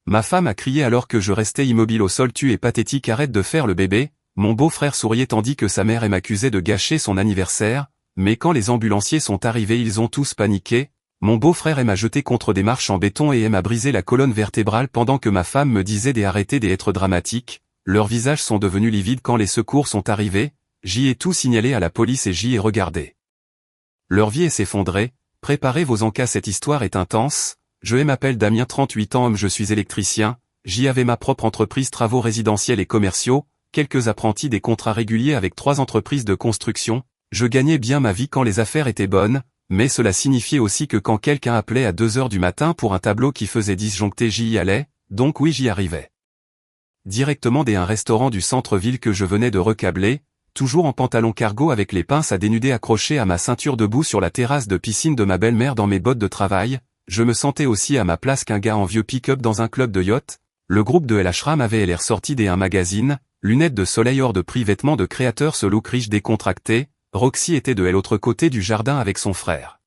Ma femme a crié alors que je restais immobile au sol. Tu es pathétique, arrête de faire le bébé. Mon beau-frère souriait tandis que sa mère m'accusait de gâcher son anniversaire, mais quand les ambulanciers sont arrivés ils ont tous paniqué. Mon beau-frère m'a jeté contre des marches en béton et m'a brisé la colonne vertébrale pendant que ma femme me disait d'arrêter d'être dramatique. Leurs visages sont devenus livides quand les secours sont arrivés. J'y ai tout signalé à la police et j'y ai regardé. Leur vie s'effondrée. Préparez vos encas, cette histoire est intense. Je m'appelle Damien, 38 ans, homme, je suis électricien. J'y avais ma propre entreprise, travaux résidentiels et commerciaux, quelques apprentis, des contrats réguliers avec 3 entreprises de construction. Je gagnais bien ma vie quand les affaires étaient bonnes, mais cela signifiait aussi que quand quelqu'un appelait à 2 heures du matin pour un tableau qui faisait disjoncter, j'y y allais, donc oui, j'y arrivais. Directement un restaurant du centre-ville que je venais de recabler, toujours en pantalon cargo avec les pinces à dénuder accrochées à ma ceinture, debout sur la terrasse de piscine de ma belle-mère dans mes bottes de travail. Je me sentais aussi à ma place qu'un gars en vieux pick-up dans un club de yacht. Le groupe de El Ashram avait l'air sorti d'un magazine, lunettes de soleil hors de prix, vêtements de créateur, ce look riche décontracté. Roxy était de l'autre côté du jardin avec son frère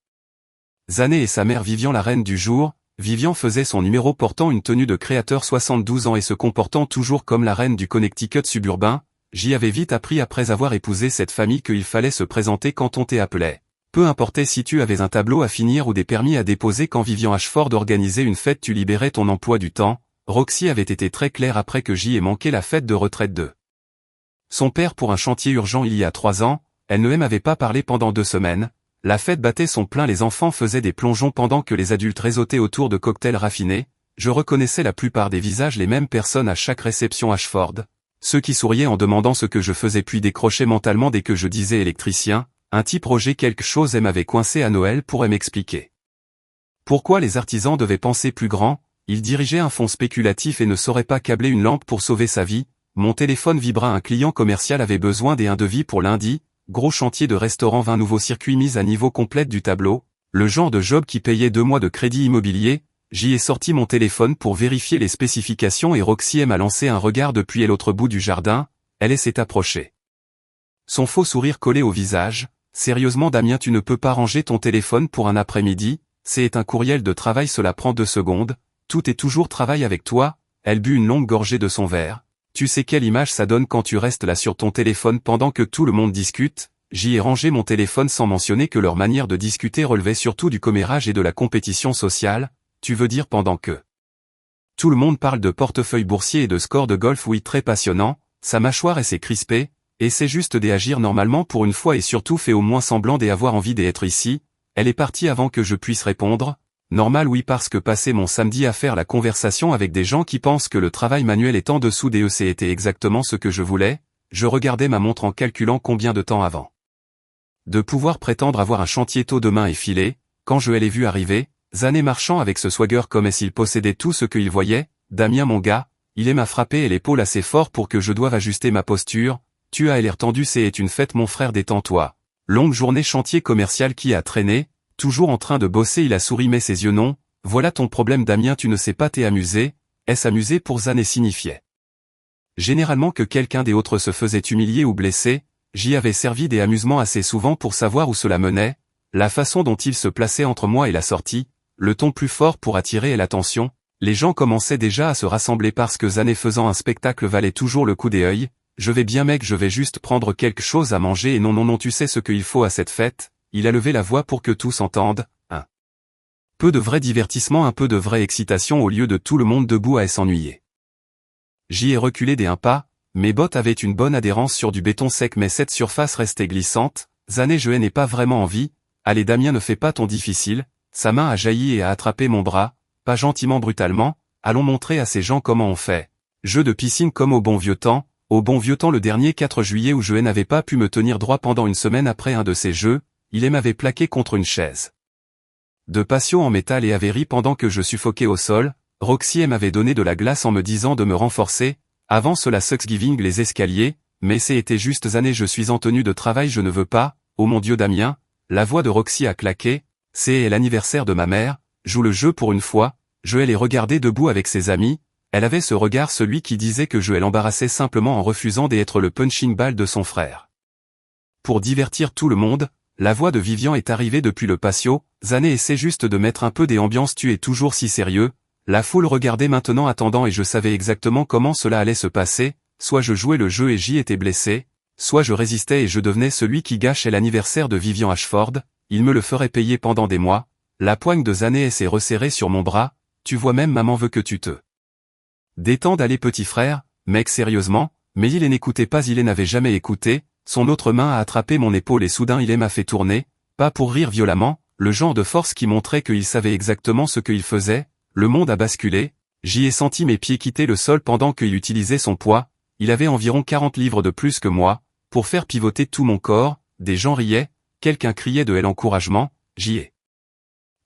Zané et sa mère Vivian, la reine du jour. Vivian faisait son numéro portant une tenue de créateur, 72 ans, et se comportant toujours comme la reine du Connecticut suburbain. J'y avais vite appris après avoir épousé cette famille qu'il fallait se présenter quand on t'appelait. Peu importait si tu avais un tableau à finir ou des permis à déposer. Quand Vivian Ashford organisait une fête, tu libérais ton emploi du temps. Roxy avait été très claire après que j'y ai manqué la fête de retraite de son père pour un chantier urgent il y a 3 ans. Elle ne m'avait pas parlé pendant 2 semaines. La fête battait son plein, les enfants faisaient des plongeons pendant que les adultes réseautaient autour de cocktails raffinés. Je reconnaissais la plupart des visages, les mêmes personnes à chaque réception Ashford. Ceux qui souriaient en demandant ce que je faisais puis décrochaient mentalement dès que je disais électricien. Un type Roger quelque chose m'avait coincé à Noël pour m'expliquer pourquoi les artisans devaient penser plus grand. Il dirigeait un fonds spéculatif et ne saurait pas câbler une lampe pour sauver sa vie. Mon téléphone vibra, un client commercial avait besoin d'un devis pour lundi. Gros chantier de restaurant, 20 nouveaux circuits, mise à niveau complète du tableau. Le genre de job qui payait 2 mois de crédit immobilier. J'y ai sorti mon téléphone pour vérifier les spécifications et Roxy m'a lancé un regard depuis l'autre bout du jardin. Elle s'est approchée. Son faux sourire collé au visage. Sérieusement Damien, tu ne peux pas ranger ton téléphone pour un après-midi? C'est un courriel de travail, cela prend 2 secondes. Tout est toujours travail avec toi. Elle but une longue gorgée de son verre. Tu sais quelle image ça donne quand tu restes là sur ton téléphone pendant que tout le monde discute? J'y ai rangé mon téléphone sans mentionner que leur manière de discuter relevait surtout du commérage et de la compétition sociale. Tu veux dire pendant que tout le monde parle de portefeuille boursier et de score de golf? Oui, très passionnant. Sa mâchoire s'est crispée, et c'est juste d'agir normalement pour une fois et surtout fais au moins semblant d'avoir envie d'être ici. Elle est partie avant que je puisse répondre. Normal, oui, parce que passer mon samedi à faire la conversation avec des gens qui pensent que le travail manuel est en dessous des c'était exactement ce que je voulais. Je regardais ma montre en calculant combien de temps avant de pouvoir prétendre avoir un chantier tôt demain et filer. Quand je l'ai vu arriver, Zané marchant avec ce swagger comme s'il possédait tout ce qu'il voyait. Damien mon gars, il m'a frappé l'épaule assez fort pour que je doive ajuster ma posture. Tu as l'air tendu, c'est une fête mon frère, détends-toi. Longue journée chantier commercial qui a traîné. Toujours en train de bosser, il a souri mais ses yeux non. Voilà ton problème Damien, tu ne sais pas t'amuser. S'amuser pour Zané signifiait généralement que quelqu'un des autres se faisait humilier ou blesser. J'y avais servi des amusements assez souvent pour savoir où cela menait. La façon dont il se plaçait entre moi et la sortie, le ton plus fort pour attirer l'attention. Les gens commençaient déjà à se rassembler parce que Zané faisant un spectacle valait toujours le coup d'œil. Je vais bien mec, je vais juste prendre quelque chose à manger et non tu sais ce qu'il faut à cette fête. Il a levé la voix pour que tous entendent. Un peu de vrai divertissement, un peu de vraie excitation au lieu de tout le monde debout à s'ennuyer. J'y ai reculé d'un pas, mes bottes avaient une bonne adhérence sur du béton sec mais cette surface restait glissante. Zané, je n'ai pas vraiment envie. Allez Damien, ne fais pas ton difficile. Sa main a jailli et a attrapé mon bras, pas gentiment, brutalement. Allons montrer à ces gens comment on fait. Jeu de piscine comme au bon vieux temps. Au bon vieux temps, le dernier 4 juillet où je n'avais pas pu me tenir droit pendant une semaine après un de ces jeux. Il m'avait plaqué contre une chaise de patio en métal et avait ri pendant que je suffoquais au sol. Roxy m'avait donné de la glace en me disant de me renforcer. Avant cela Thanksgiving, les escaliers, mais c'était juste Zané, je suis en tenue de travail, je ne veux pas. Oh mon Dieu Damien, la voix de Roxy a claqué. C'est l'anniversaire de ma mère, joue le jeu pour une fois. Je l'ai regardée debout avec ses amis. Elle avait ce regard, celui qui disait que je l'embarrassais simplement en refusant d'être le punching ball de son frère. Pour divertir tout le monde, la voix de Vivian est arrivée depuis le patio. Zané essaie juste de mettre un peu d'ambiance, tu es toujours si sérieux. La foule regardait maintenant attendant et je savais exactement comment cela allait se passer, soit je jouais le jeu et j'y étais blessé, soit je résistais et je devenais celui qui gâchait l'anniversaire de Vivian Ashford, il me le ferait payer pendant des mois. La poigne de Zané s'est resserrée sur mon bras, tu vois même maman veut que tu te détendes, allez petit frère, mec sérieusement, mais il n'écoutait pas, il n'avait jamais écouté, son autre main a attrapé mon épaule et soudain il m'a fait tourner, pas pour rire violemment, le genre de force qui montrait qu'il savait exactement ce qu'il faisait, le monde a basculé, j'y ai senti mes pieds quitter le sol pendant qu'il utilisait son poids, il avait environ 40 livres de plus que moi, pour faire pivoter tout mon corps, des gens riaient, quelqu'un criait de l'encouragement, j'y ai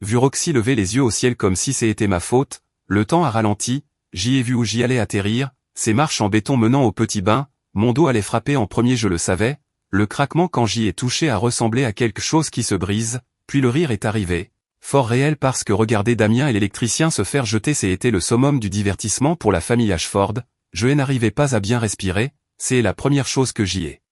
vu Roxy lever les yeux au ciel comme si c'était ma faute, le temps a ralenti, j'y ai vu où j'y allais atterrir, ces marches en béton menant au petit bain, mon dos allait frapper en premier, je le savais, le craquement quand j'y ai touché a ressemblé à quelque chose qui se brise, puis le rire est arrivé, fort réel parce que regarder Damien et l'électricien se faire jeter c'était le summum du divertissement pour la famille Ashford, je n'arrivais pas à bien respirer, c'est la première chose que j'y ai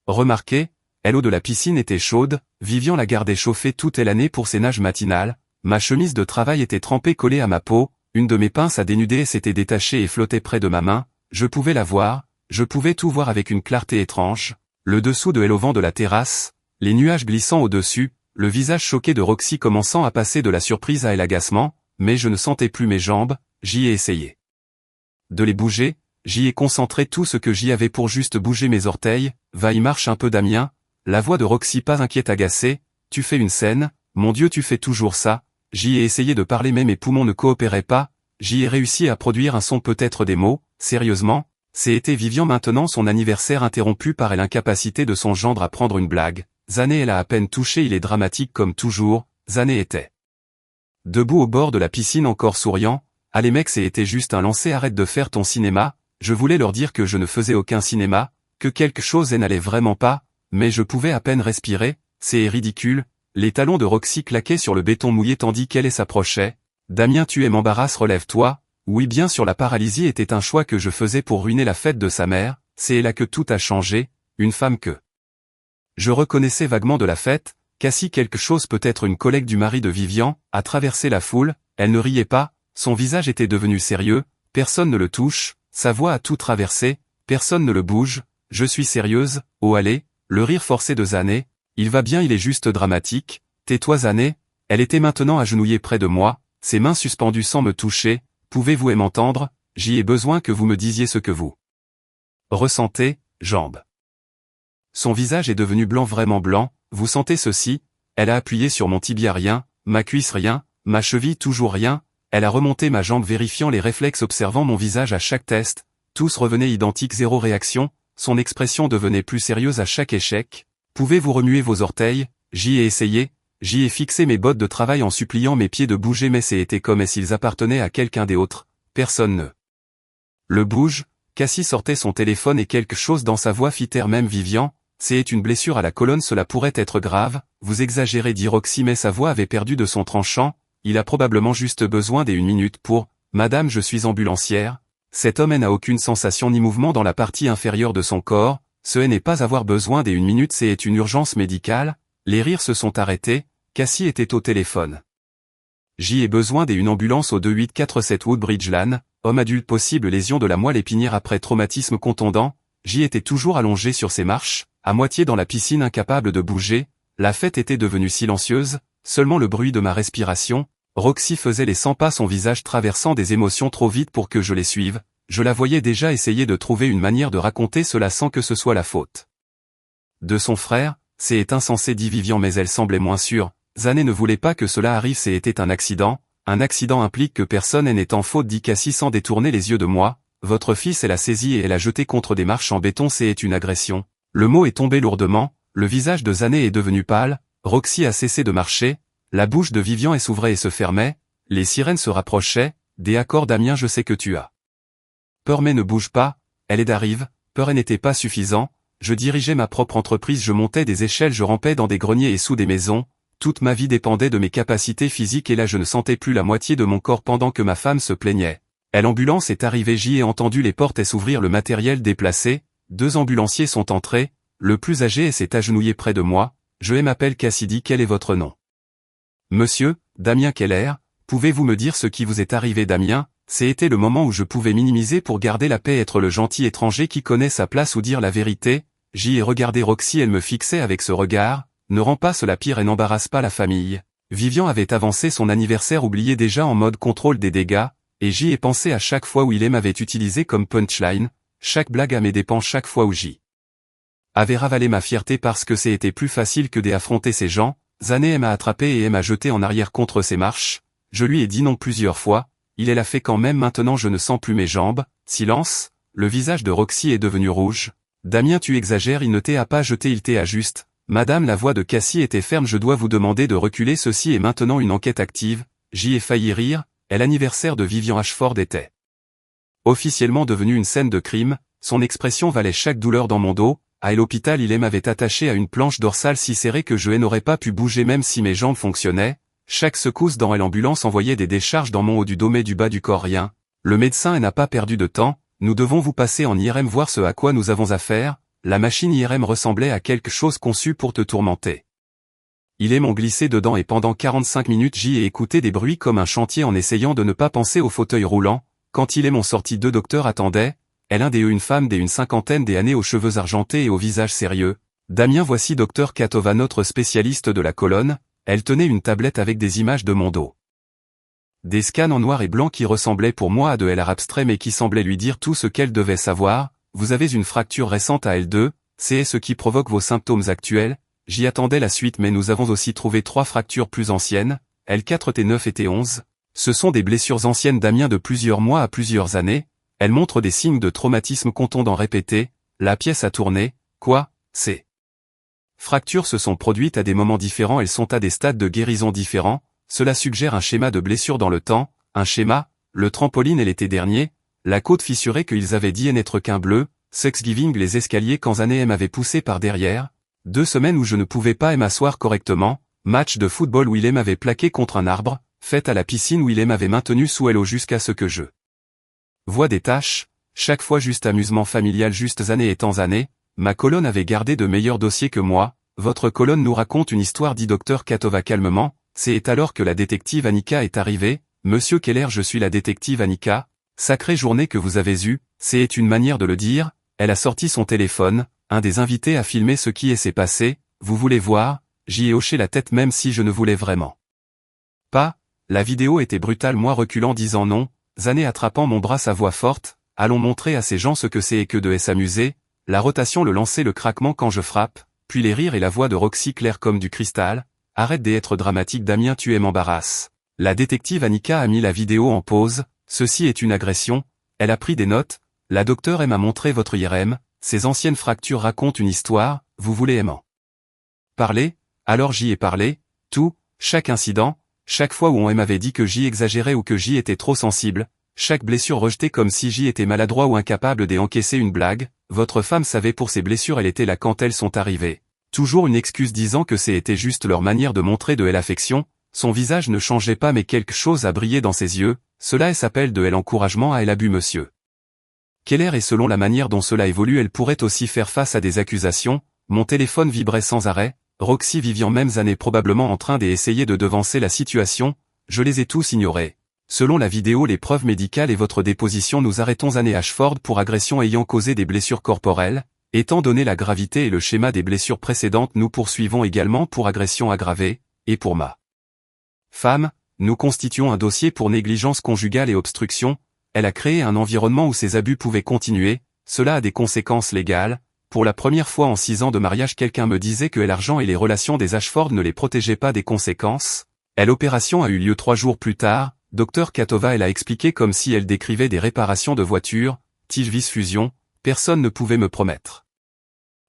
remarqué. L'eau de la piscine était chaude, Vivian la gardait chauffée toute l'année pour ses nages matinales, ma chemise de travail était trempée collée à ma peau, une de mes pinces à dénuder s'était détachée et flottait près de ma main, je pouvais la voir, je pouvais tout voir avec une clarté étrange, le dessous de l'auvent de la terrasse, les nuages glissant au-dessus, le visage choqué de Roxy commençant à passer de la surprise à l'agacement, mais je ne sentais plus mes jambes, j'y ai essayé de les bouger, j'y ai concentré tout ce que j'y avais pour juste bouger mes orteils, va y marche un peu Damien. La voix de Roxy pas inquiète agacée, tu fais une scène, mon Dieu tu fais toujours ça, j'y ai essayé de parler mais mes poumons ne coopéraient pas, j'y ai réussi à produire un son peut-être des mots, sérieusement, c'était Vivian maintenant son anniversaire interrompu par l'incapacité de son gendre à prendre une blague, Zané elle a à peine touché il est dramatique comme toujours, Zané était debout au bord de la piscine encore souriant, allez mec c'était juste un lancer arrête de faire ton cinéma, je voulais leur dire que je ne faisais aucun cinéma, que quelque chose n'allait vraiment pas, mais je pouvais à peine respirer, c'est ridicule, les talons de Roxy claquaient sur le béton mouillé tandis qu'elle s'approchait, Damien tu m'embarrasses relève-toi, oui bien sûr la paralysie était un choix que je faisais pour ruiner la fête de sa mère, c'est là que tout a changé, une femme que je reconnaissais vaguement de la fête, Cassie quelque chose peut-être une collègue du mari de Vivian, a traversé la foule, elle ne riait pas, son visage était devenu sérieux, personne ne le touche, sa voix a tout traversé, personne ne le bouge, je suis sérieuse, oh allez. Le rire forcé de Zané, il va bien il est juste dramatique, tais-toi Zané, elle était maintenant agenouillée près de moi, ses mains suspendues sans me toucher, pouvez-vous m'entendre, j'y ai besoin que vous me disiez ce que vous ressentez, jambes. Son visage est devenu blanc vraiment blanc, vous sentez ceci, elle a appuyé sur mon tibia rien, ma cuisse rien, ma cheville toujours rien, elle a remonté ma jambe vérifiant les réflexes observant mon visage à chaque test, tous revenaient identiques zéro réaction. Son expression devenait plus sérieuse à chaque échec. Pouvez-vous remuer vos orteils? J'y ai essayé, j'y ai fixé mes bottes de travail en suppliant mes pieds de bouger mais c'était comme s'ils appartenaient à quelqu'un d'autre. Personne ne le bouge. Cassie sortait son téléphone et quelque chose dans sa voix fit taire même Vivian. C'est une blessure à la colonne, cela pourrait être grave. Vous exagérez dit Roxy mais sa voix avait perdu de son tranchant. Il a probablement juste besoin d'1 minute pour « Madame je suis ambulancière ». Cet homme n'a aucune sensation ni mouvement dans la partie inférieure de son corps, ce n'est pas avoir besoin d'1 minute c'est une urgence médicale, les rires se sont arrêtés, Cassie était au téléphone. J'y ai besoin d'une ambulance au 2847 Woodbridge Lane, homme adulte possible lésion de la moelle épinière après traumatisme contondant, j'y étais toujours allongé sur ses marches, à moitié dans la piscine incapable de bouger, la fête était devenue silencieuse, seulement le bruit de ma respiration. Roxy faisait les 100 pas, son visage traversant des émotions trop vite pour que je les suive, je la voyais déjà essayer de trouver une manière de raconter cela sans que ce soit la faute de son frère, c'est insensé dit Vivian mais elle semblait moins sûre, Zané ne voulait pas que cela arrive c'était un accident implique que personne n'est en faute dit Cassie sans détourner les yeux de moi, votre fils elle a saisi et elle a jeté contre des marches en béton c'est une agression, le mot est tombé lourdement, le visage de Zané est devenu pâle, Roxy a cessé de marcher, la bouche de Vivian s'ouvrait et se fermait, les sirènes se rapprochaient, des accords Damien je sais que tu as peur mais ne bouge pas, elle est d'arrive, peur n'était pas suffisant, je dirigeais ma propre entreprise je montais des échelles je rampais dans des greniers et sous des maisons, toute ma vie dépendait de mes capacités physiques et là je ne sentais plus la moitié de mon corps pendant que ma femme se plaignait. L'ambulance est arrivée j'y ai entendu les portes s'ouvrir le matériel déplacé, 2 ambulanciers sont entrés, le plus âgé s'est agenouillé près de moi, je m'appelle Cassidy quel est votre nom? Monsieur, Damien Keller, Pouvez-vous me dire ce qui vous est arrivé Damien? C'était le moment où je pouvais minimiser pour garder la paix, être le gentil étranger qui connaît sa place ou dire la vérité. J'y ai regardé Roxy, elle me fixait avec ce regard, ne rend pas cela pire et n'embarrasse pas la famille. Vivian avait avancé son anniversaire oublié déjà en mode contrôle des dégâts, et j'y ai pensé à chaque fois où il m'avait utilisé comme punchline, chaque blague à mes dépens, chaque fois où j'y avait ravalé ma fierté parce que c'était plus facile que d'affronter ces gens. Zané m'a attrapé et m'a jeté en arrière contre ses marches. Je lui ai dit non plusieurs fois, il l'a fait quand même. Maintenant je ne sens plus mes jambes. Silence, le visage de Roxy est devenu rouge. Damien, tu exagères, il ne t'a pas jeté, il t'a juste. Madame, la voix de Cassie était ferme, je dois vous demander de reculer, ceci est maintenant une enquête active. J'y ai failli rire, et l'anniversaire de Vivian Ashford était officiellement devenu une scène de crime, son expression valait chaque douleur dans mon dos. À l'hôpital, il m'avait attaché à une planche dorsale si serrée que je n'aurais pas pu bouger même si mes jambes fonctionnaient. Chaque secousse dans l'ambulance envoyait des décharges dans mon haut du dos mais du bas du corps rien. Le médecin n'a pas perdu de temps, nous devons vous passer en IRM voir ce à quoi nous avons affaire. La machine IRM ressemblait à quelque chose conçu pour te tourmenter. Ils m'ont glissé dedans et pendant 45 minutes j'y ai écouté des bruits comme un chantier en essayant de ne pas penser au fauteuil roulant. Quand ils m'ont sorti, deux docteurs attendaient. L'un des une femme d'une cinquantaine d'années aux cheveux argentés et au visage sérieux. Damien, voici Dr Katova, notre spécialiste de la colonne. Elle tenait une tablette avec des images de mon dos. Des scans en noir et blanc qui ressemblaient pour moi à de l'art abstrait mais qui semblaient lui dire tout ce qu'elle devait savoir. Vous avez une fracture récente à L2, c'est ce qui provoque vos symptômes actuels. J'y attendais la suite mais nous avons aussi trouvé 3 fractures plus anciennes, L4, T9 et T11. Ce sont des blessures anciennes Damien de plusieurs mois à plusieurs années. Elles montrent des signes de traumatisme, comptons d'en répéter. La pièce a tourné. Quoi? Ces fractures se sont produites à des moments différents, elles sont à des stades de guérison différents. Cela suggère un schéma de blessure dans le temps, un schéma, le trampoline et l'été dernier, la côte fissurée qu'ils avaient dit n'être qu'un bleu, Thanksgiving, les escaliers quand Zané m'avait poussé par derrière, 2 semaines où je ne pouvais pas m'asseoir correctement, match de football où il m'avait plaqué contre un arbre, fête à la piscine où il m'avait maintenu sous l'eau jusqu'à ce que je vois des taches, chaque fois juste amusement familial, juste années étant années. Ma colonne avait gardé de meilleurs dossiers que moi. Votre colonne nous raconte une histoire, dit Dr Katova calmement. C'est alors que la détective Annika est arrivée. Monsieur Keller, je suis la détective Annika. Sacrée journée que vous avez eue, c'est une manière de le dire. Elle a sorti son téléphone, un des invités a filmé ce qui s'est passé. Vous voulez voir? J'y ai hoché la tête même si je ne voulais vraiment pas. La vidéo était brutale, moi reculant disant non. Zané attrapant mon bras, sa voix forte. Allons montrer à ces gens ce que c'est et que de s'amuser. La rotation, le lancer, le craquement quand je frappe, puis les rires et la voix de Roxy claire comme du cristal. Arrête d'être dramatique Damien, tu m'embarrasses. La détective Annika a mis la vidéo en pause. Ceci est une agression. Elle a pris des notes. La docteure m'a montré votre IRM. Ces anciennes fractures racontent une histoire. Vous voulez m'en parler? Alors j'y ai parlé. Tout, chaque incident, chaque fois où on m'avait dit que j'y exagérais ou que j'y étais trop sensible, chaque blessure rejetée comme si j'y étais maladroit ou incapable d'encaisser une blague. Votre femme savait pour ces blessures, elle était là quand elles sont arrivées. Toujours une excuse disant que c'était juste leur manière de montrer de l'affection. Son visage ne changeait pas mais quelque chose a brillé dans ses yeux. Cela s'appelle de l'encouragement à l'abus monsieur Keller, et selon la manière dont cela évolue, elle pourrait aussi faire face à des accusations. Mon téléphone vibrait sans arrêt. Roxy, Vivian, mêmes années probablement en train d'essayer de devancer la situation. Je les ai tous ignorés. Selon la vidéo, les preuves médicales et votre déposition, nous arrêtons Zané Ashford pour agression ayant causé des blessures corporelles. Étant donné la gravité et le schéma des blessures précédentes, nous poursuivons également pour agression aggravée, et pour ma femme, nous constituons un dossier pour négligence conjugale et obstruction. Elle a créé un environnement où ces abus pouvaient continuer. Cela a des conséquences légales. Pour la première fois en 6 ans de mariage, quelqu'un me disait que l'argent et les relations des Ashford ne les protégeaient pas des conséquences. L'opération a eu lieu 3 jours plus tard. Dr Katova, elle a expliqué comme si elle décrivait des réparations de voitures, tige-vis fusion. Personne ne pouvait me promettre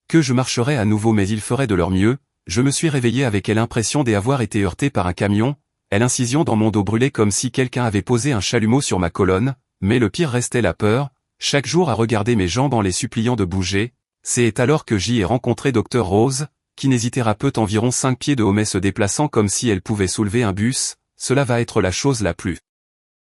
que je marcherais à nouveau mais ils feraient de leur mieux. Je me suis réveillé avec l'impression d'avoir été heurté par un camion. L'incision dans mon dos brûlait comme si quelqu'un avait posé un chalumeau sur ma colonne. Mais le pire restait la peur. Chaque jour à regarder mes jambes en les suppliant de bouger. C'est alors que j'y ai rencontré Dr Rose, kinésithérapeute environ 5 pieds de haut mais se déplaçant comme si elle pouvait soulever un bus. Cela va être la chose la plus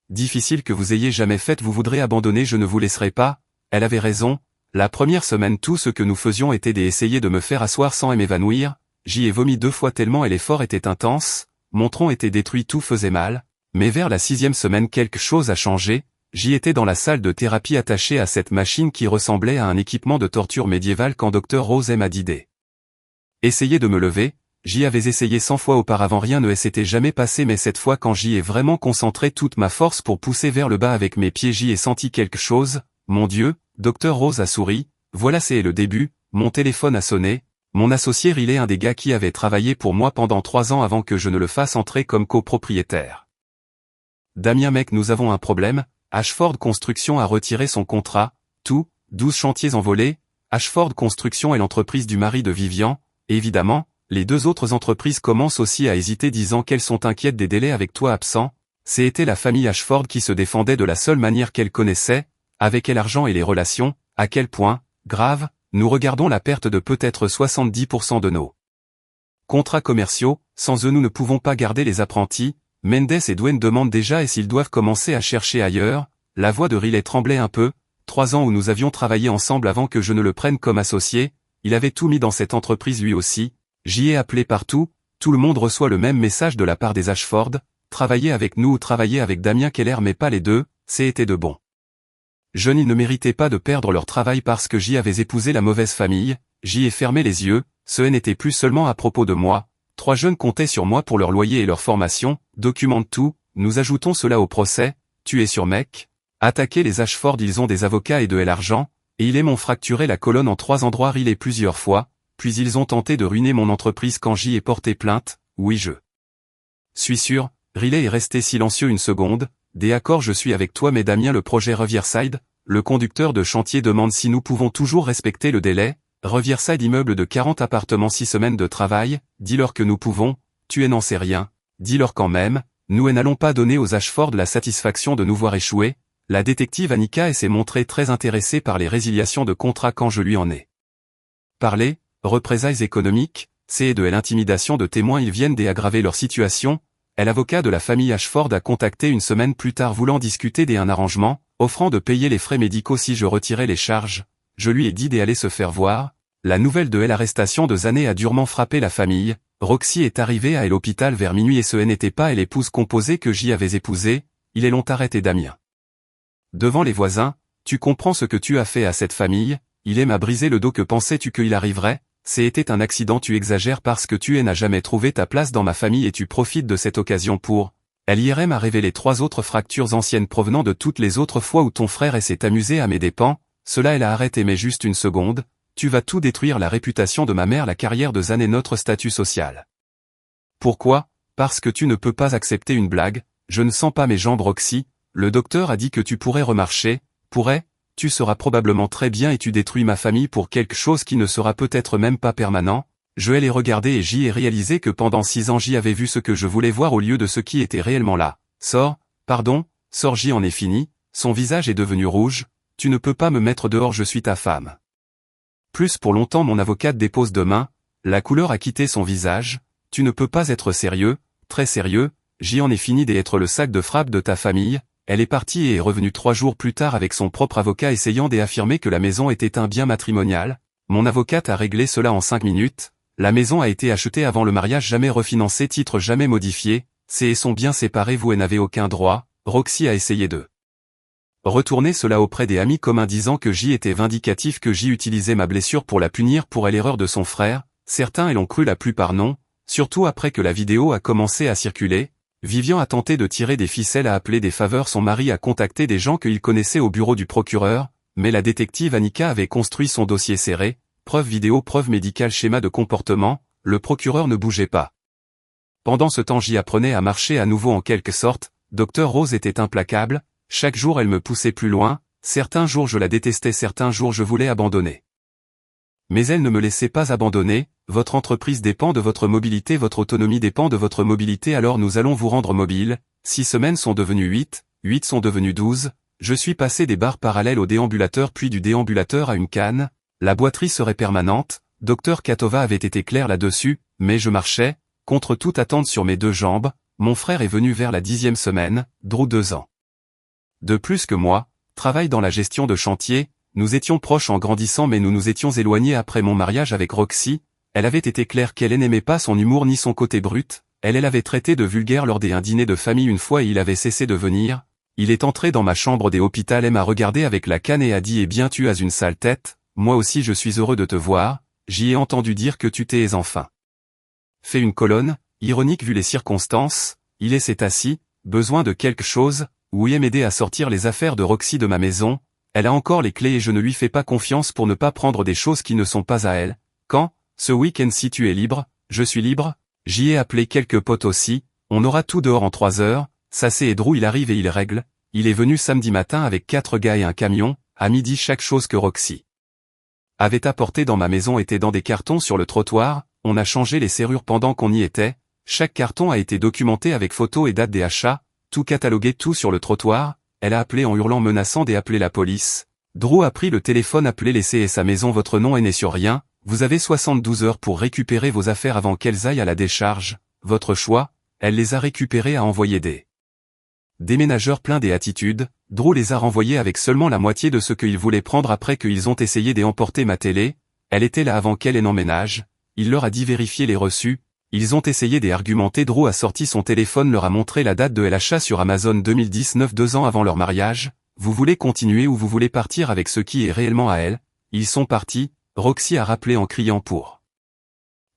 difficile que vous ayez jamais faite. Vous voudrez abandonner, je ne vous laisserai pas. Elle avait raison. La première semaine, tout ce que nous faisions était d'essayer de me faire asseoir sans m'évanouir. J'y ai vomi 2 fois tellement l'effort était intense. Mon tronc était détruit, tout faisait mal. Mais vers la 6e semaine quelque chose a changé, j'y étais dans la salle de thérapie attachée à cette machine qui ressemblait à un équipement de torture médiéval quand Dr Rose m'a dit essayer de me lever, j'y avais essayé 100 fois auparavant, rien ne s'était jamais passé, mais cette fois quand j'y ai vraiment concentré toute ma force pour pousser vers le bas avec mes pieds, j'y ai senti quelque chose. Mon Dieu, Dr Rose a souri, voilà, c'est le début. Mon téléphone a sonné, mon associé Riley, un des gars qui avait travaillé pour moi pendant 3 ans avant que je ne le fasse entrer comme copropriétaire. Damien mec, nous avons un problème, Ashford Construction a retiré son contrat, 12 chantiers envolés, Ashford Construction est l'entreprise du mari de Vivian, et évidemment, les 2 autres entreprises commencent aussi à hésiter, disant qu'elles sont inquiètes des délais avec toi absent. C'était la famille Ashford qui se défendait de la seule manière qu'elle connaissait, avec l'argent et les relations. À quel point, grave, nous regardons la perte de peut-être 70% de nos contrats commerciaux. Sans eux nous ne pouvons pas garder les apprentis. Mendes et Dwayne demandent déjà et s'ils doivent commencer à chercher ailleurs. La voix de Riley tremblait un peu. 3 ans où nous avions travaillé ensemble avant que je ne le prenne comme associé, il avait tout mis dans cette entreprise lui aussi. J'y ai appelé partout, tout le monde reçoit le même message de la part des Ashford, travailler avec nous ou travailler avec Damien Keller, mais pas les deux, c'était de bon. Jeunes, ils ne méritaient pas de perdre leur travail parce que j'y avais épousé la mauvaise famille, j'y ai fermé les yeux, ce n'était plus seulement à propos de moi. 3 jeunes comptaient sur moi pour leur loyer et leur formation, documente tout, nous ajoutons cela au procès, tu es sur mec. Attaquer les Ashford, ils ont des avocats et de l'argent, et ils m'ont fracturé la colonne en 3 endroits, Riley plusieurs fois, puis ils ont tenté de ruiner mon entreprise quand j'y ai porté plainte, oui je suis sûr. Riley est resté silencieux une seconde, d'accord, je suis avec toi, mais Damien, le projet Riverside, le conducteur de chantier demande si nous pouvons toujours respecter le délai. Riverside, immeuble de 40 appartements, 6 semaines de travail, dis-leur que nous pouvons, tu n'en sais rien, dis-leur quand même, nous n'allons pas donner aux Ashford la satisfaction de nous voir échouer. La détective Annika s'est montrée très intéressée par les résiliations de contrats quand je lui en ai parlé. Représailles économiques, c'est de l'intimidation de témoins, ils viennent d'aggraver leur situation. L'avocat de la famille Ashford a contacté une semaine plus tard voulant discuter d'un arrangement, offrant de payer les frais médicaux si je retirais les charges. Je lui ai dit d'aller se faire voir. La nouvelle de l'arrestation de Zané a durement frappé la famille. Roxy est arrivée à l'hôpital vers minuit et ce n'était pas l'épouse composée que j'y avais épousée, ils l'ont arrêté Damien. Devant les voisins, tu comprends ce que tu as fait à cette famille, il m'a brisé le dos, que pensais-tu qu'il arriverait? C'était un accident, tu exagères parce que tu n'as jamais trouvé ta place dans ma famille et tu profites de cette occasion pour... L'IRM a révélé 3 autres fractures anciennes provenant de toutes les autres fois où ton frère s'est amusé à mes dépens, cela elle a arrêté, mais juste une seconde, tu vas tout détruire, la réputation de ma mère, la carrière de Zan et notre statut social. Pourquoi? Parce que tu ne peux pas accepter une blague, je ne sens pas mes jambes, Roxy, le docteur a dit que tu pourrais remarcher, tu seras probablement très bien et tu détruis ma famille pour quelque chose qui ne sera peut-être même pas permanent. Je l'ai regardé et j'y ai réalisé que pendant 6 ans j'y avais vu ce que je voulais voir au lieu de ce qui était réellement là. Sors, j'y en ai fini, son visage est devenu rouge, tu ne peux pas me mettre dehors, je suis ta femme. Plus pour longtemps, mon avocate dépose demain, la couleur a quitté son visage, tu ne peux pas être sérieux, très sérieux, j'y en ai fini d'être le sac de frappe de ta famille. Elle est partie et est revenue 3 jours plus tard avec son propre avocat essayant d'affirmer que la maison était un bien matrimonial. Mon avocate a réglé cela en 5 minutes. La maison a été achetée avant le mariage, jamais refinancé, titre jamais modifié. C'est et sont bien séparés, vous n'avez aucun droit. Roxy a essayé de retourner cela auprès des amis communs, disant que j'y étais vindicatif, que j'y utilisais ma blessure pour la punir pour l'erreur de son frère. Certains l'ont cru, la plupart non. Surtout après que la vidéo a commencé à circuler. Vivian a tenté de tirer des ficelles, a appelé des faveurs, son mari a contacté des gens qu'il connaissait au bureau du procureur, mais la détective Annika avait construit son dossier serré, preuves vidéo, preuves médicales, schéma de comportement, le procureur ne bougeait pas. Pendant ce temps j'y apprenais à marcher à nouveau en quelque sorte, Dr Rose était implacable, chaque jour elle me poussait plus loin, certains jours je la détestais, certains jours je voulais abandonner. Mais elle ne me laissait pas abandonner. Votre entreprise dépend de votre mobilité, votre autonomie dépend de votre mobilité, alors nous allons vous rendre mobile. 6 semaines sont devenues 8, 8 sont devenues 12, je suis passé des barres parallèles au déambulateur puis du déambulateur à une canne, la boiterie serait permanente, Dr Katova avait été clair là-dessus, mais je marchais, contre toute attente sur mes 2 jambes, mon frère est venu vers la 10e semaine, Drew 2 ans. De plus que moi, travaille dans la gestion de chantier, nous étions proches en grandissant mais nous nous étions éloignés après mon mariage avec Roxy. Elle avait été claire qu'elle n'aimait pas son humour ni son côté brut, elle l'avait traité de vulgaire lors d'un dîner de famille une fois et il avait cessé de venir. Il est entré dans ma chambre des hôpitaux et m'a regardé avec la canne et a dit « Eh bien tu as une sale tête, moi aussi je suis heureux de te voir, j'y ai entendu dire que tu t'es enfin. » Fait une colonne, ironique vu les circonstances, il s'est assis, besoin de quelque chose, oui m'aider à sortir les affaires de Roxy de ma maison, elle a encore les clés et je ne lui fais pas confiance pour ne pas prendre des choses qui ne sont pas à elle. Quand, ce week-end si tu es libre, je suis libre, j'y ai appelé quelques potes aussi, on aura tout dehors en 3 heures, Sassé et Drew il arrive et il règle, il est venu samedi matin avec 4 gars et un camion, à midi chaque chose que Roxy avait apporté dans ma maison était dans des cartons sur le trottoir, on a changé les serrures pendant qu'on y était, chaque carton a été documenté avec photo et date des achats, tout catalogué tout sur le trottoir, elle a appelé en hurlant menaçant d'appeler la police. Drew a pris le téléphone appelé laissez et sa maison votre nom est né sur rien, vous avez 72 heures pour récupérer vos affaires avant qu'elles aillent à la décharge, votre choix, elle les a récupérées à envoyer des déménageurs pleins des attitudes, Drew les a renvoyés avec seulement la moitié de ce qu'ils voulaient prendre après qu'ils ont essayé d'emporter ma télé, elle était là avant qu'elle n'emménage, il leur a dit vérifier les reçus, ils ont essayé d'argumenter Drew a sorti son téléphone leur a montré la date de l'achat sur Amazon 2019 2 ans avant leur mariage, vous voulez continuer ou vous voulez partir avec ce qui est réellement à elle, ils sont partis, Roxy a rappelé en criant pour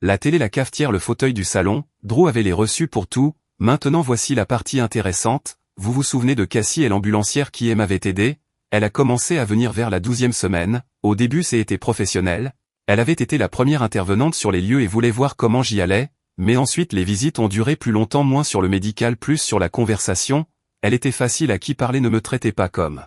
la télé la cafetière le fauteuil du salon, Drew avait les reçus pour tout, maintenant voici la partie intéressante. Vous vous souvenez de Cassie et l'ambulancière qui m'avait aidé, elle a commencé à venir vers la 12e semaine, au début c'était professionnel, elle avait été la première intervenante sur les lieux et voulait voir comment j'y allais, mais ensuite les visites ont duré plus longtemps moins sur le médical plus sur la conversation, elle était facile à qui parler ne me traitait pas comme.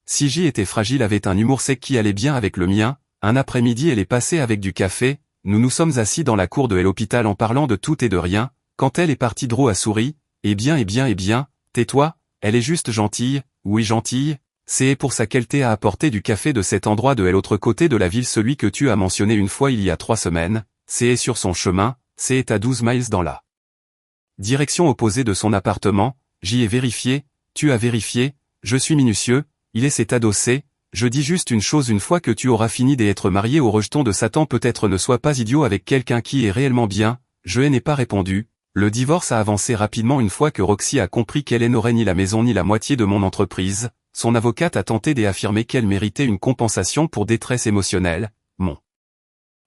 Si j'y étais fragile avait un humour sec qui allait bien avec le mien, un après-midi elle est passée avec du café, nous nous sommes assis dans la cour de l'hôpital en parlant de tout et de rien, quand elle est partie Drew a souri, eh bien, tais-toi, elle est juste gentille, oui gentille, c'est pour ça qu'elle t'a apporté du café de cet endroit de l'autre côté de la ville celui que tu as mentionné une fois il y a 3 semaines, c'est sur son chemin, c'est à 12 miles dans la direction opposée de son appartement, j'y ai vérifié, tu as vérifié, je suis minutieux, il s'est adossé, je dis juste une chose une fois que tu auras fini d'être marié au rejeton de Satan peut-être ne sois pas idiot avec quelqu'un qui est réellement bien, je n'ai pas répondu. Le divorce a avancé rapidement une fois que Roxy a compris qu'elle n'aurait ni la maison ni la moitié de mon entreprise, son avocate a tenté d'affirmer qu'elle méritait une compensation pour détresse émotionnelle, mon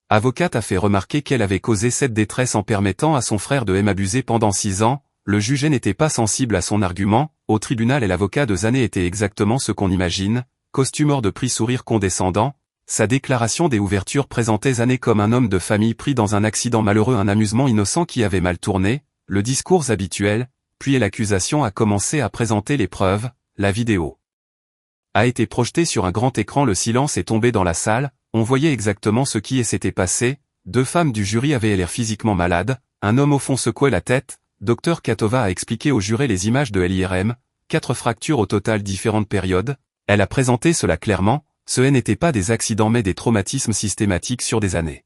avocate a fait remarquer qu'elle avait causé cette détresse en permettant à son frère de m'abuser pendant 6 ans, le juge n'était pas sensible à son argument, au tribunal et l'avocat de Zané était exactement ce qu'on imagine, costumeur de prix sourire condescendant, sa déclaration des ouvertures présentait Zané comme un homme de famille pris dans un accident malheureux un amusement innocent qui avait mal tourné, le discours habituel, puis l'accusation a commencé à présenter les preuves, la vidéo a été projetée sur un grand écran le silence est tombé dans la salle, on voyait exactement ce qui s'était passé, 2 femmes du jury avaient l'air physiquement malades, un homme au fond secouait la tête, Dr Katova a expliqué aux jurés les images de l'IRM, 4 fractures au total différentes périodes, elle a présenté cela clairement, ce n'était pas des accidents mais des traumatismes systématiques sur des années.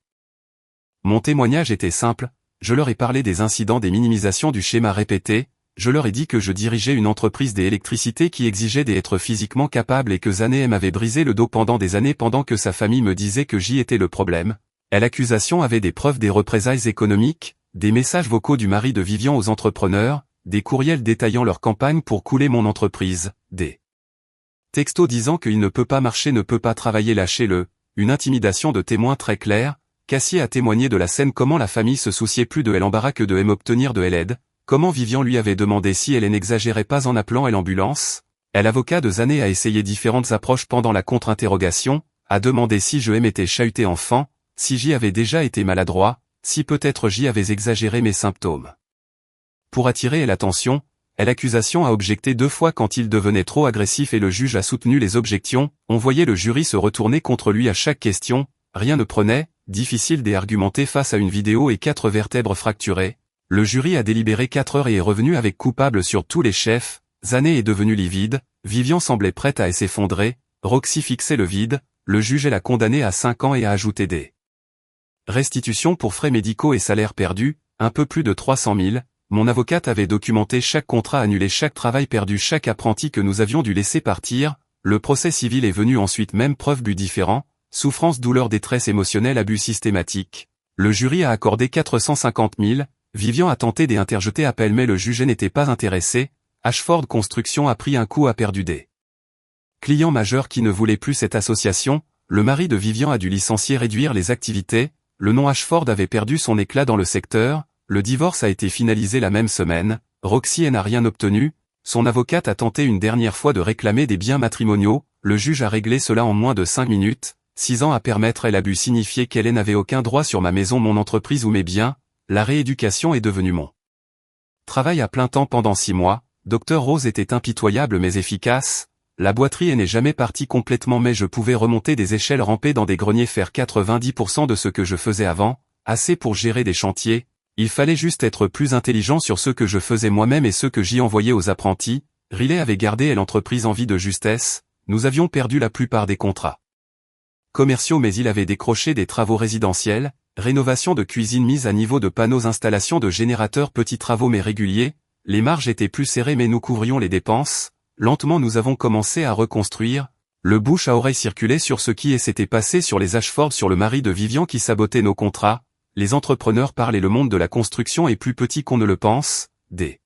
Mon témoignage était simple, je leur ai parlé des incidents des minimisations du schéma répété, je leur ai dit que je dirigeais une entreprise d'électricité qui exigeait d'être physiquement capable et que Zané m'avait brisé le dos pendant des années pendant que sa famille me disait que j'y étais le problème. L'accusation avait des preuves des représailles économiques, des messages vocaux du mari de Vivian aux entrepreneurs, des courriels détaillant leur campagne pour couler mon entreprise, des textos disant qu'il ne peut pas marcher ne peut pas travailler lâchez-le, une intimidation de témoins très claire, Cassie a témoigné de la scène comment la famille se souciait plus de l'embarras que de m'obtenir de l'aide, comment Vivian lui avait demandé si elle n'exagérait pas en appelant l'ambulance, l'avocat de Zané a essayé différentes approches pendant la contre-interrogation, a demandé si je m'étais chahuté enfant, si j'y avais déjà été maladroit, si peut-être j'y avais exagéré mes symptômes. Pour attirer l'attention, l'accusation a objecté 2 fois quand il devenait trop agressif et le juge a soutenu les objections, on voyait le jury se retourner contre lui à chaque question, rien ne prenait, difficile d'argumenter face à une vidéo et 4 vertèbres fracturées, le jury a délibéré 4 heures et est revenu avec coupable sur tous les chefs, Zané est devenu livide, Vivian semblait prête à s'effondrer, Roxy fixait le vide, le juge l'a condamné à 5 ans et a ajouté des restitutions pour frais médicaux et salaires perdus, un peu plus de 300 000, mon avocate avait documenté chaque contrat annulé chaque travail perdu chaque apprenti que nous avions dû laisser partir, le procès civil est venu ensuite même preuve but différent, souffrance douleur détresse émotionnelle abus systématique, le jury a accordé 450 000, Vivian a tenté d'interjeter appel mais le juge n'était pas intéressé. Ashford Construction a pris un coup, a perdu des clients majeurs qui ne voulaient plus cette association. Le mari de Vivian a dû licencier, réduire les activités. Le nom Ashford avait perdu son éclat dans le secteur. Le divorce a été finalisé la même semaine. Roxy n'a rien obtenu. Son avocate a tenté une dernière fois de réclamer des biens matrimoniaux. Le juge a réglé cela en moins de 5 minutes. 6 ans à permettre, elle a dû signifier qu'elle n'avait aucun droit sur ma maison, mon entreprise ou mes biens. La rééducation est devenue mon travail à plein temps pendant 6 mois. Dr Rose était impitoyable mais efficace. La boiterie n'est jamais partie complètement mais je pouvais remonter des échelles, ramper dans des greniers, faire 90% de ce que je faisais avant, assez pour gérer des chantiers. Il fallait juste être plus intelligent sur ce que je faisais moi-même et ce que j'y envoyais aux apprentis. Riley avait gardé l'entreprise en vie de justesse. Nous avions perdu la plupart des contrats commerciaux mais il avait décroché des travaux résidentiels, rénovation de cuisine, mise à niveau de panneaux, installation de générateurs, petits travaux mais réguliers. Les marges étaient plus serrées mais nous couvrions les dépenses. Lentement nous avons commencé à reconstruire. Le bouche à oreille circulait sur ce qui s'était passé sur les Ashford, sur le mari de Vivian qui sabotait nos contrats. Les entrepreneurs parlent et le monde de la construction est plus petit qu'on ne le pense. Des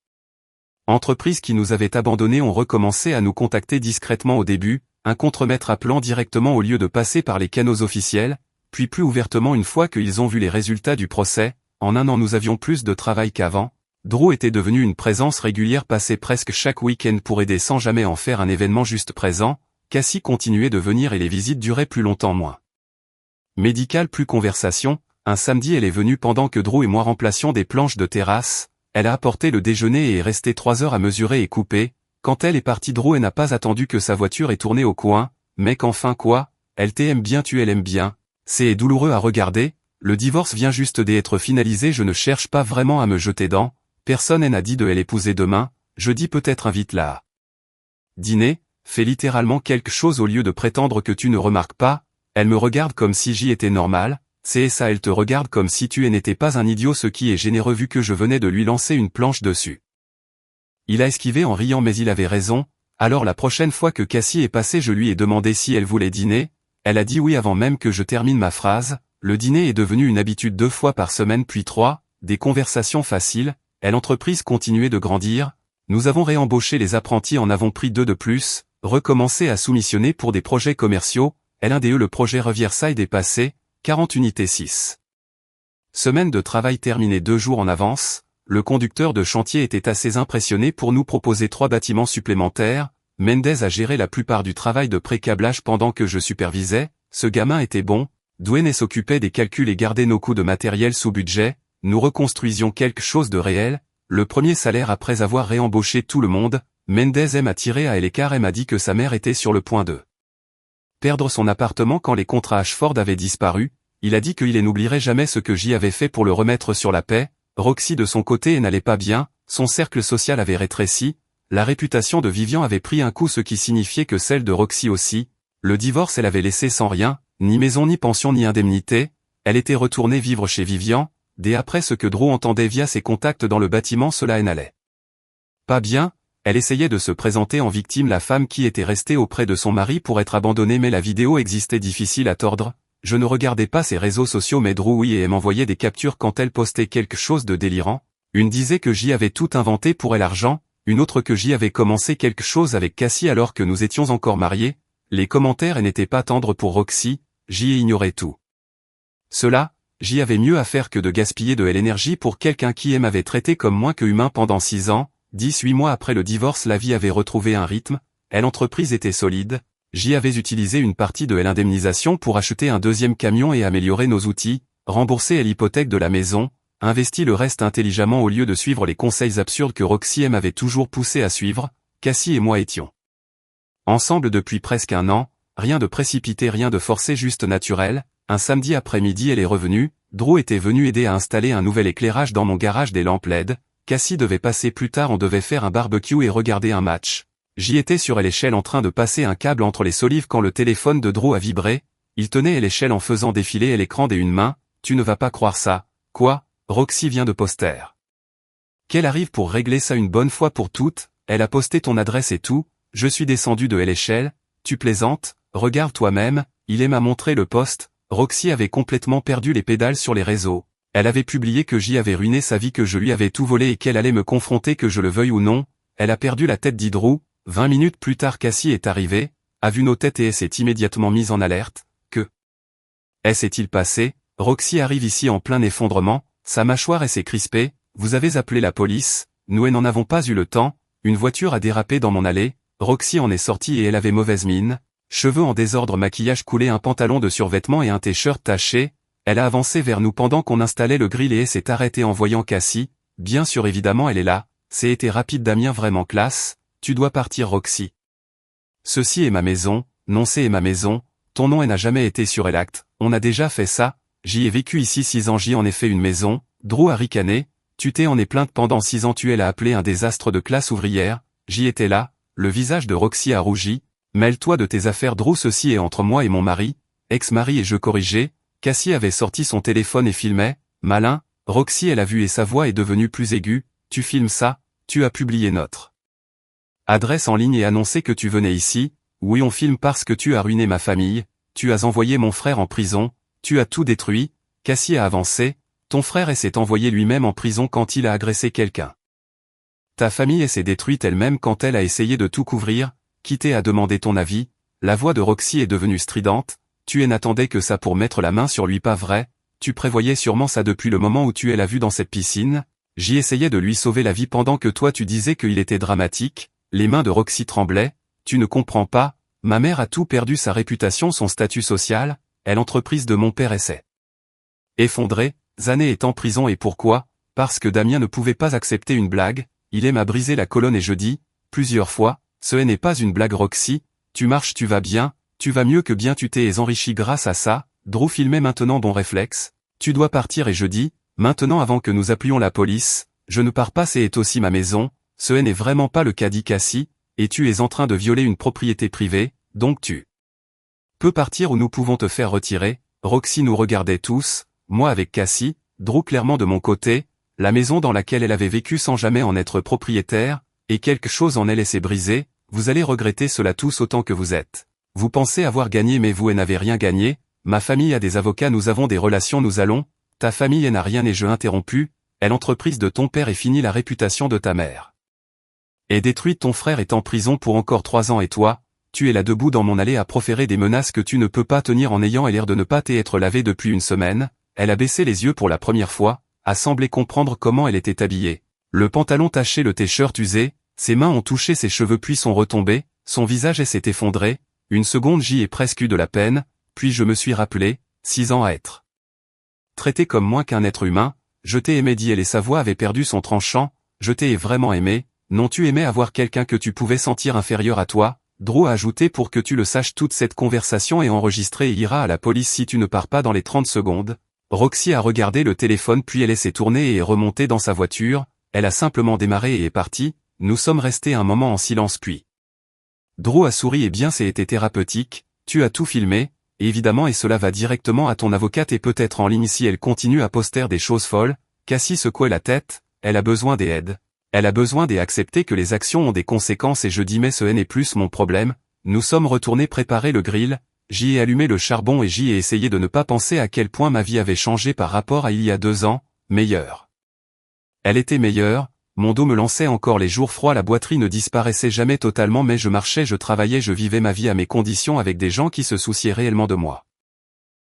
entreprises qui nous avaient abandonnés ont recommencé à nous contacter discrètement au début, un contremaître appelant directement au lieu de passer par les canaux officiels, puis plus ouvertement une fois qu'ils ont vu les résultats du procès. En un an nous avions plus de travail qu'avant. Drew était devenu une présence régulière, passait presque chaque week-end pour aider sans jamais en faire un événement juste présent. Cassie continuait de venir et les visites duraient plus longtemps, moins médical, plus conversation. Un samedi elle est venue pendant que Drew et moi remplacions des planches de terrasse. Elle a apporté le déjeuner et est restée 3 heures à mesurer et couper. Quand elle est partie, Drew n'a pas attendu que sa voiture ait tourné au coin. Mec, enfin quoi? Elle t'aime bien, tu l'aime bien. C'est douloureux à regarder. Le divorce vient juste d'être finalisé, je ne cherche pas vraiment à me jeter dans. Personne n'a dit de l'épouser demain. Je dis peut-être invite-la à dîner. Fais littéralement quelque chose au lieu de prétendre que tu ne remarques pas. Elle me regarde comme si j'y étais normal. C'est ça, elle te regarde comme si tu n'étais pas un idiot, ce qui est généreux vu que je venais de lui lancer une planche dessus. Il a esquivé en riant mais il avait raison. Alors la prochaine fois que Cassie est passée, je lui ai demandé si elle voulait dîner. Elle a dit oui avant même que je termine ma phrase. Le dîner est devenu une habitude 2 fois par semaine puis 3, des conversations faciles. L'entreprise continuait de grandir. Nous avons réembauché les apprentis, en avons pris 2 de plus, recommencé à soumissionner pour des projets commerciaux. L'un des le projet Riverside est passé, 40 unités 6. Semaine de travail terminée 2 jours en avance. Le conducteur de chantier était assez impressionné pour nous proposer 3 bâtiments supplémentaires. Mendez a géré la plupart du travail de pré-câblage pendant que je supervisais. Ce gamin était bon. Dwayne s'occupait des calculs et gardait nos coûts de matériel sous budget. Nous reconstruisions quelque chose de réel. Le premier salaire après avoir réembauché tout le monde. Mendez m'a tiré à l'écart et m'a dit que sa mère était sur le point de perdre son appartement quand les contrats Ashford avaient disparu. Il a dit qu'il n'oublierait jamais ce que j'y avais fait pour le remettre sur la paix. Roxy de son côté n'allait pas bien, son cercle social avait rétréci, la réputation de Vivian avait pris un coup, ce qui signifiait que celle de Roxy aussi. Le divorce, elle avait laissé sans rien, ni maison ni pension ni indemnité. Elle était retournée vivre chez Vivian. Dès après ce que Drew entendait via ses contacts dans le bâtiment, cela n'allait pas bien. Elle essayait de se présenter en victime, la femme qui était restée auprès de son mari pour être abandonnée, mais la vidéo existait, difficile à tordre. Je ne regardais pas ses réseaux sociaux mais Drew oui, et elle m'envoyait des captures quand elle postait quelque chose de délirant. Une disait que j'y avais tout inventé pour elle argent, une autre que j'y avais commencé quelque chose avec Cassie alors que nous étions encore mariés. Les commentaires n'étaient pas tendres pour Roxy, j'y ai ignoré tout cela. J'y avais mieux à faire que de gaspiller de l'énergie pour quelqu'un qui m'avait traité comme moins que humain pendant 6 ans. 18 mois après le divorce, la vie avait retrouvé un rythme. L'entreprise était solide. J'y avais utilisé une partie de l'indemnisation pour acheter un 2e camion et améliorer nos outils, rembourser l'hypothèque de la maison, investi le reste intelligemment au lieu de suivre les conseils absurdes que Roxy m'avait toujours poussé à suivre. Cassie et moi étions ensemble depuis presque 1 an, rien de précipité, rien de forcé, juste naturel. Un samedi après-midi elle est revenue, Drew était venu aider à installer un nouvel éclairage dans mon garage, des lampes LED. Cassie devait passer plus tard, on devait faire un barbecue et regarder un match. J'y étais sur l'échelle en train de passer un câble entre les solives quand le téléphone de Drew a vibré. Il tenait l'échelle en faisant défiler l'écran des une main. Tu ne vas pas croire ça. Quoi? Roxy vient de poster. Qu'elle arrive pour régler ça une bonne fois pour toutes. Elle a posté ton adresse et tout. Je suis descendu de l'échelle. Tu plaisantes? Regarde toi-même. Il m'a montré le post. Roxy avait complètement perdu les pédales sur les réseaux. Elle avait publié que j'y avais ruiné sa vie, que je lui avais tout volé et qu'elle allait me confronter que je le veuille ou non. Elle a perdu la tête, dit Drew. 20 minutes plus tard, Cassie est arrivée, a vu nos têtes et s'est immédiatement mise en alerte. Que s'est-il passé? Roxy arrive ici en plein effondrement, sa mâchoire s'est crispée. Vous avez appelé la police? Nous n'en avons pas eu le temps. Une voiture a dérapé dans mon allée. Roxy en est sortie et elle avait mauvaise mine. Cheveux en désordre, maquillage coulé, un pantalon de survêtement et un t-shirt taché. Elle a avancé vers nous pendant qu'on installait le grill et s'est arrêtée en voyant Cassie. Bien sûr, évidemment, elle est là. C'est été rapide, Damien, vraiment classe. Tu dois partir, Roxy. Ceci est ma maison. Non, c'est ma maison. Ton nom n'a jamais été sur l'acte. On a déjà fait ça. J'y ai vécu ici 6 ans, j'y en ai fait une maison. Drew a ricané. Tu t'en es plainte pendant 6 ans, tu l'as appelé un désastre de classe ouvrière. J'y étais là. Le visage de Roxy a rougi. Mêle-toi de tes affaires, Drew, ceci est entre moi et mon mari. Ex-mari, et je corrigeais. Cassie avait sorti son téléphone et filmait. Malin. Roxy, elle a vu et sa voix est devenue plus aiguë. Tu filmes ça? Tu as publié notre adresse en ligne et annoncé que tu venais ici? Oui, on filme parce que tu as ruiné ma famille. Tu as envoyé mon frère en prison. Tu as tout détruit. Cassie a avancé. Ton frère s'est envoyé lui-même en prison quand il a agressé quelqu'un. Ta famille s'est détruite elle-même quand elle a essayé de tout couvrir. Qui t'a demandé ton avis? La voix de Roxy est devenue stridente. Tu n'attendais que ça pour mettre la main sur lui, pas vrai? Tu prévoyais sûrement ça depuis le moment où tu l'as vu dans cette piscine. J'y essayais de lui sauver la vie pendant que toi tu disais qu'il était dramatique. Les mains de Roxy tremblaient. Tu ne comprends pas. Ma mère a tout perdu, sa réputation, son statut social. L'entreprise de mon père s'est effondrée. Zané est en prison et pourquoi? Parce que Damien ne pouvait pas accepter une blague. Il m'a brisé la colonne et je dis, plusieurs fois, ce n'est pas une blague, Roxy. Tu marches, tu vas bien, tu vas mieux que bien, tu t'es enrichi grâce à ça. Drew filmait maintenant, bon réflexe. Tu dois partir et je dis, maintenant avant que nous appelions la police, je ne pars pas, c'est aussi ma maison. Ce n'est vraiment pas le cas, dit Cassie, et tu es en train de violer une propriété privée, donc tu peux partir ou nous pouvons te faire retirer. Roxy nous regardait tous, moi avec Cassie, Drew clairement de mon côté, la maison dans laquelle elle avait vécu sans jamais en être propriétaire, et quelque chose en elle s'est brisé. Vous allez regretter cela tous autant que vous êtes. Vous pensez avoir gagné mais vous n'avez rien gagné. Ma famille a des avocats, nous avons des relations, nous allons. Ta famille n'a rien et je interrompu. L'entreprise de ton père est finie, la réputation de ta mère est détruite, ton frère est en prison pour encore 3 ans et toi, tu es là debout dans mon allée à proférer des menaces que tu ne peux pas tenir en ayant l'air de ne pas t'être lavé depuis une semaine. Elle a baissé les yeux pour la première fois, a semblé comprendre comment elle était habillée. Le pantalon taché, le t-shirt usé, ses mains ont touché ses cheveux puis sont retombés, son visage s'est effondré. Une seconde, j'y ai presque eu de la peine, puis je me suis rappelé, 6 ans à être traité comme moins qu'un être humain. Je t'ai aimé, dit elle et sa voix avait perdu son tranchant. Je t'ai vraiment aimé. Non, tu aimais avoir quelqu'un que tu pouvais sentir inférieur à toi. Drew a ajouté, pour que tu le saches, toute cette conversation est enregistrée et ira à la police si tu ne pars pas dans les 30 secondes. Roxy a regardé le téléphone puis elle s'est tournée et est remontée dans sa voiture. Elle a simplement démarré et est partie. Nous sommes restés un moment en silence puis Drew a souri, et bien c'est été thérapeutique. Tu as tout filmé, évidemment, et cela va directement à ton avocate et peut-être en ligne si elle continue à poster des choses folles. Cassie secouait la tête. Elle a besoin d'aide. Elle a besoin d'accepter que les actions ont des conséquences et je dis mais ce n'est plus mon problème. Nous sommes retournés préparer le grill, j'y ai allumé le charbon et j'y ai essayé de ne pas penser à quel point ma vie avait changé par rapport à il y a 2 ans, meilleure. Elle était meilleure, mon dos me lançait encore les jours froids, la boiterie ne disparaissait jamais totalement mais je marchais, je travaillais, je vivais ma vie à mes conditions avec des gens qui se souciaient réellement de moi.